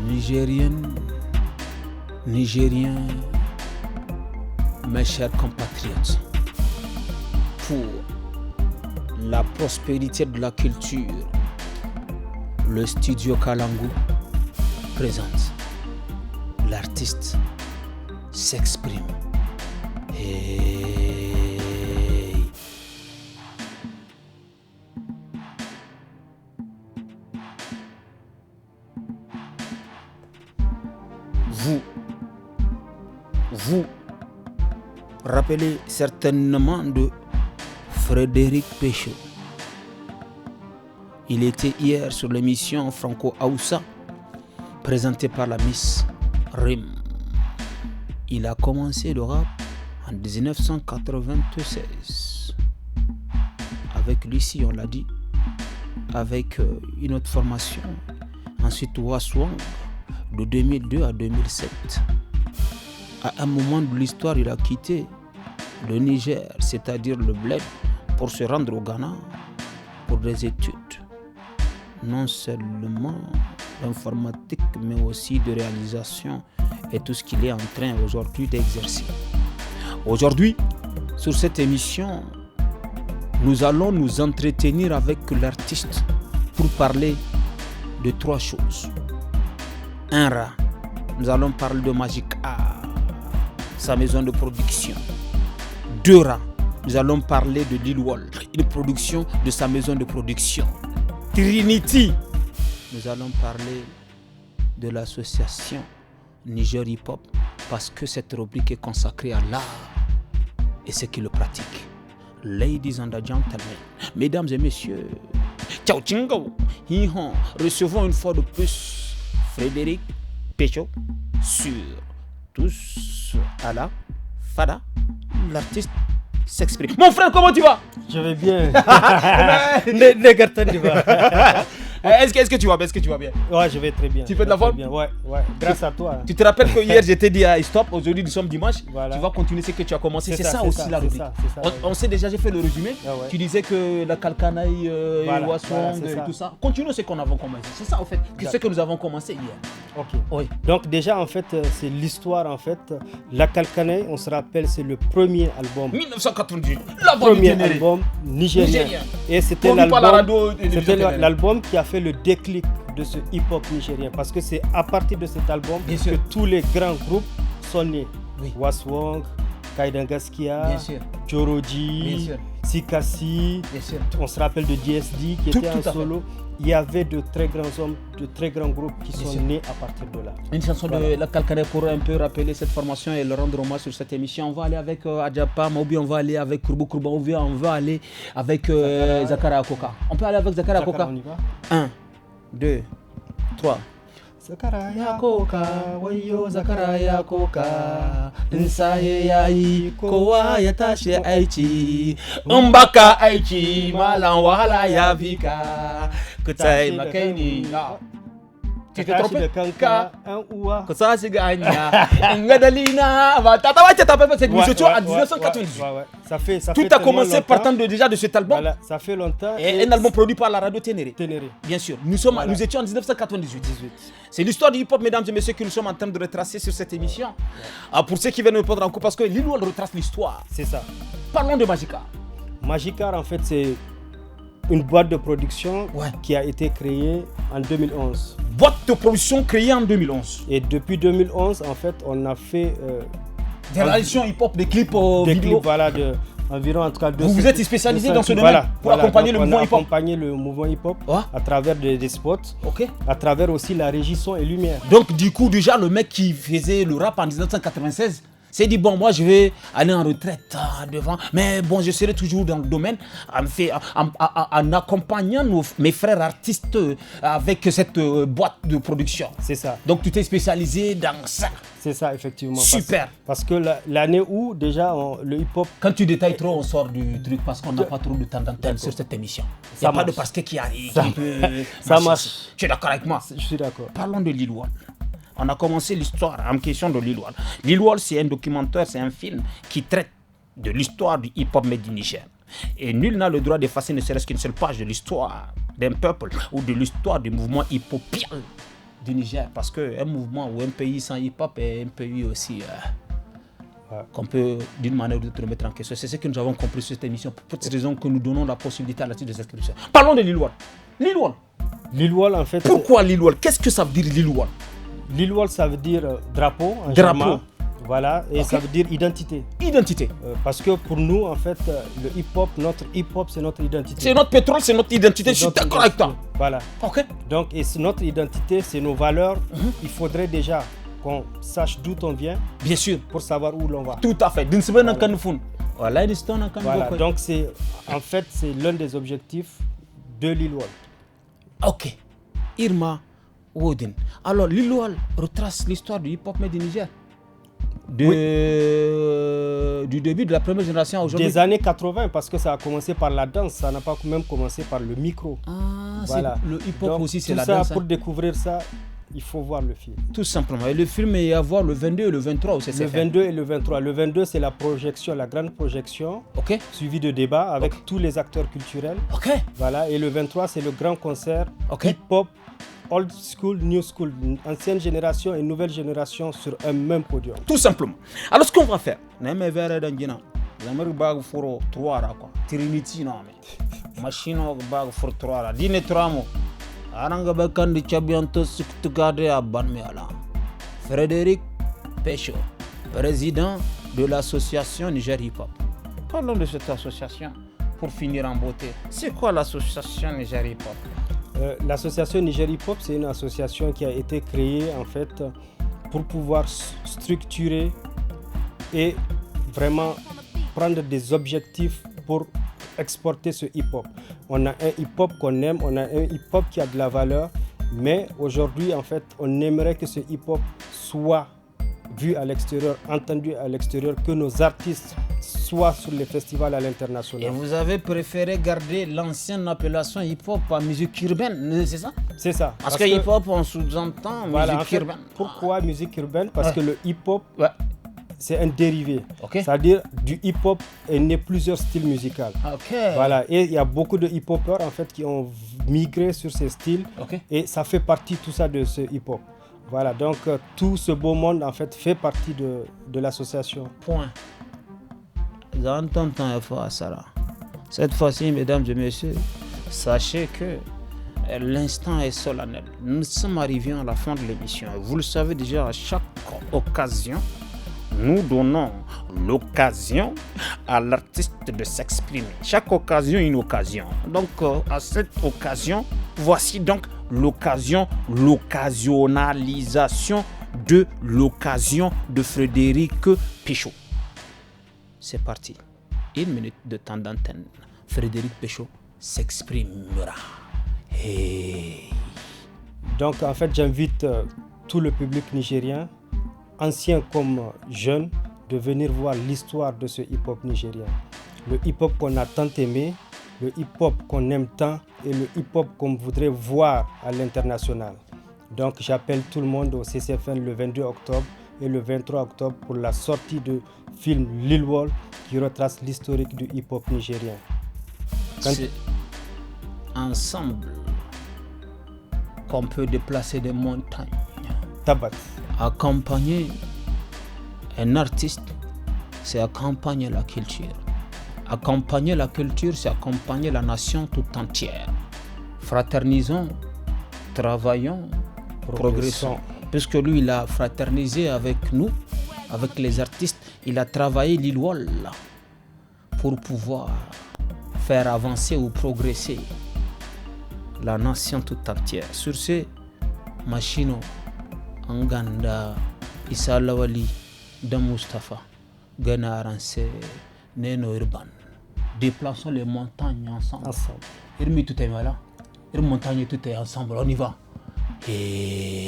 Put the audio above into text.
Nigériennes, Nigériens, mes chers compatriotes, pour la prospérité de la culture, le studio Kalangu présente l'artiste s'exprime. Hey. Vous rappelez certainement de Frédéric Péchaud. Il était hier sur l'émission Franco Aoussa, présentée par la Miss Rim. Il a commencé le rap en 1996. Avec Lucie, on l'a dit, avec une autre formation. Ensuite, Waswang, de 2002 à 2007. À un moment de l'histoire, il a quitté le Niger, c'est-à-dire le bled, pour se rendre au Ghana pour des études, non seulement d'informatique, mais aussi de réalisation et tout ce qu'il est en train aujourd'hui d'exercer. Aujourd'hui, sur cette émission, nous allons nous entretenir avec l'artiste pour parler de trois choses. Un rat, nous allons parler de Magic Art, sa maison de production. Deux rats, nous allons parler de Lil Wall, une production de sa maison de production. Trinity, nous allons parler de l'association Niger Hip Hop parce que cette rubrique est consacrée à l'art et ceux qui le pratiquent. Ladies and gentlemen, mesdames et messieurs, ciao chingo, hi-hon, recevons une fois de plus Frédéric Péchaud sur Tous à la Fada, l'artiste s'exprime. Mon frère, comment tu vas? Je vais bien. Est-ce que tu vas bien? Ouais, je vais très bien. Tu fais de la forme? Ouais, grâce à toi. Tu te rappelles que hier j'étais dit à stop, aujourd'hui nous sommes dimanche. Voilà. Tu vas continuer ce que tu as commencé. C'est ça la rubrique. C'est ça. On sait déjà, j'ai fait le résumé. Ah ouais. Tu disais que la Kalkanaï, Waswang et tout ça. Continuons ce qu'on avait commencé. C'est ça en fait, ce que nous avons commencé hier. Ok. Oui. Donc déjà en fait, c'est l'histoire en fait. La Kalkanaï, on se rappelle, c'est le premier album. 1998. Premier album nigérien. Et c'était l'album qui a fait le déclic de ce hip-hop nigérien. Parce que c'est à partir de cet album que tous les grands groupes sont nés. Oui. Waswang, Kaidangaskia, Choroji, Sikasi. On se rappelle de DSD qui était en solo. Il y avait de très grands hommes, de très grands groupes qui sont nés à partir de là. Une chanson de la Kalkanaï pour un peu rappeler cette formation et le rendre hommage sur cette émission. On va aller avec Adjapam, ou bien on va aller avec Kourou Kourba, ou bien on va aller avec Zakara Akoka. On peut aller avec Zakara Akoka. 1, 2, 3. Zakara Akoka, wayo Zakara Akoka, Nsaye yayi, kowa ya tashi aiki, Mbaka aiki, malan wahala ya vika, kutai makaini. Tu t'es trompé? Que ça c'est gagné. Ngadalina, cette musique en 1998. Ça fait tout a commencé partant déjà de cet album. Voilà, ça fait longtemps. Et un album produit par la radio Ténéré. Bien sûr. Nous étions en 1998. C'est l'histoire du hip-hop, mesdames et messieurs, que nous sommes en train de retracer sur cette émission. Pour ceux qui viennent me prendre en coup, parce que Lil Wall retrace l'histoire. C'est ça. Parlons de Magic Art. Magic Art, en fait, c'est une boîte de production qui a été créée en 2011. Boîte de production créée en 2011. Et depuis 2011, en fait, on a fait des réalisations hip-hop, des clips vidéo. Voilà, environ en tout cas. Vous êtes spécialisé dans ce domaine pour accompagner le mouvement hip-hop. Accompagner le mouvement hip-hop à travers des spots, à travers aussi la régie son et lumière. Donc du coup, déjà le mec qui faisait le rap en 1996 s'est dit bon, moi je vais aller en retraite devant, mais bon, je serai toujours dans le domaine en accompagnant mes frères artistes avec cette boîte de production. C'est ça. Donc tu t'es spécialisé dans ça. C'est ça, effectivement. Super. Parce que l'année où déjà le hip-hop... Quand tu détailles trop, on sort du truc parce qu'on n'a pas trop de temps d'antenne sur cette émission. Il n'y a pas de parce qui arrive. Ça marche. Tu es d'accord avec moi? Je suis d'accord. Parlons de Lil Wall. On a commencé l'histoire en question de Lil Wall. Lil Wall, c'est un documentaire, c'est un film qui traite de l'histoire du hip-hop made in Niger. Et nul n'a le droit d'effacer ne serait-ce qu'une seule page de l'histoire d'un peuple ou de l'histoire du mouvement hip-hopien du Niger. Parce qu'un mouvement ou un pays sans hip-hop est un pays aussi qu'on peut d'une manière ou d'une autre remettre en question. C'est ce que nous avons compris sur cette émission. Pour cette raison que nous donnons la possibilité à la suite des inscriptions. Parlons de Lilwal. Lilwal, en fait... Pourquoi Lilwal? Qu'est-ce que ça veut dire Lilwal? Lilwal, ça veut dire drapeau en germain. Voilà, et ça veut dire identité. Parce que pour nous, en fait, le hip-hop, notre hip-hop, c'est notre identité. C'est notre pétrole, c'est notre identité. Je suis d'accord avec toi. Voilà. Ok. Donc, et notre identité, c'est nos valeurs. Il faudrait déjà qu'on sache d'où on vient. Bien sûr. Pour savoir où l'on va. Tout à fait. Voilà. Donc, en fait, c'est l'un des objectifs de Lilwal. Ok. Irma Woden. Alors, Lilwal retrace l'histoire du hip-hop du Niger. Du début de la première génération à aujourd'hui. Des années 80, parce que ça a commencé par la danse, ça n'a pas même commencé par le micro. Voilà. Le hip-hop donc, aussi, c'est la ça, danse. Pour découvrir ça, il faut voir le film. Tout simplement. Et le film, il y a à voir le 22 et le 23 aussi. Le 22 et le 23. Le 22, c'est la projection, la grande projection, suivie de débats avec tous les acteurs culturels. Voilà. Et le 23, c'est le grand concert hip-hop. Old school, new school, ancienne génération et nouvelle génération sur un même podium. Tout simplement. Alors ce qu'on va faire, Trinity machine bag for 3 dîner 3 mots. Aranga bakandi chabianto suktugade à Banmeala. Frédéric Péchaud, président de l'association Niger Hip Hop. Parlons de cette association pour finir en beauté. C'est quoi l'association Niger Hip Hop? L'association Niger Hip Hop, c'est une association qui a été créée en fait pour pouvoir structurer et vraiment prendre des objectifs pour exporter ce hip-hop. On a un hip-hop qu'on aime, on a un hip-hop qui a de la valeur, mais aujourd'hui en fait on aimerait que ce hip-hop soit vu à l'extérieur, entendu à l'extérieur, que nos artistes soient sur les festivals à l'international. Et vous avez préféré garder l'ancienne appellation hip-hop à musique urbaine, c'est ça? C'est ça. Parce que hip-hop, on sous-entend musique urbaine. Pourquoi musique urbaine? Parce que le hip-hop, c'est un dérivé. C'est-à-dire, du hip-hop est né plusieurs styles musicaux. Voilà. Et il y a beaucoup de hip-hopers en fait, qui ont migré sur ces styles. Et ça fait partie tout ça de ce hip-hop. Voilà, donc tout ce beau monde en fait fait partie de l'association. Point. Cette fois-ci, mesdames et messieurs, sachez que l'instant est solennel. Nous sommes arrivés à la fin de l'émission. Vous le savez déjà, à chaque occasion, nous donnons l'occasion à l'artiste de s'exprimer. Chaque occasion, une occasion. Donc, à cette occasion, voici donc l'occasionnalisation de l'occasion de Frédéric Péchaud. C'est parti. 1 minute de temps d'antenne. Frédéric Péchaud s'exprimera. Hey. Donc, en fait, j'invite tout le public nigérien, ancien comme jeune, de venir voir l'histoire de ce hip-hop nigérien. Le hip-hop qu'on a tant aimé, le hip-hop qu'on aime tant et le hip-hop qu'on voudrait voir à l'international. Donc j'appelle tout le monde au CCFN le 22 octobre et le 23 octobre pour la sortie du film Lilwal qui retrace l'historique du hip-hop nigérien. C'est ensemble qu'on peut déplacer des montagnes. Tabat. Accompagner un artiste, c'est accompagner la culture. Accompagner la culture, c'est accompagner la nation tout entière. Fraternisons, travaillons, progressons. Puisque lui, il a fraternisé avec nous, avec les artistes, il a travaillé Lilwal pour pouvoir faire avancer ou progresser la nation tout entière. Sur ce, Machino, Anganda, Issa Lawali, Dan Mustafa, Gana Aranse, Neno Urban. Déplaçons les montagnes ensemble. Irmi tout est là. Les montagnes tout est ensemble. On y va. Et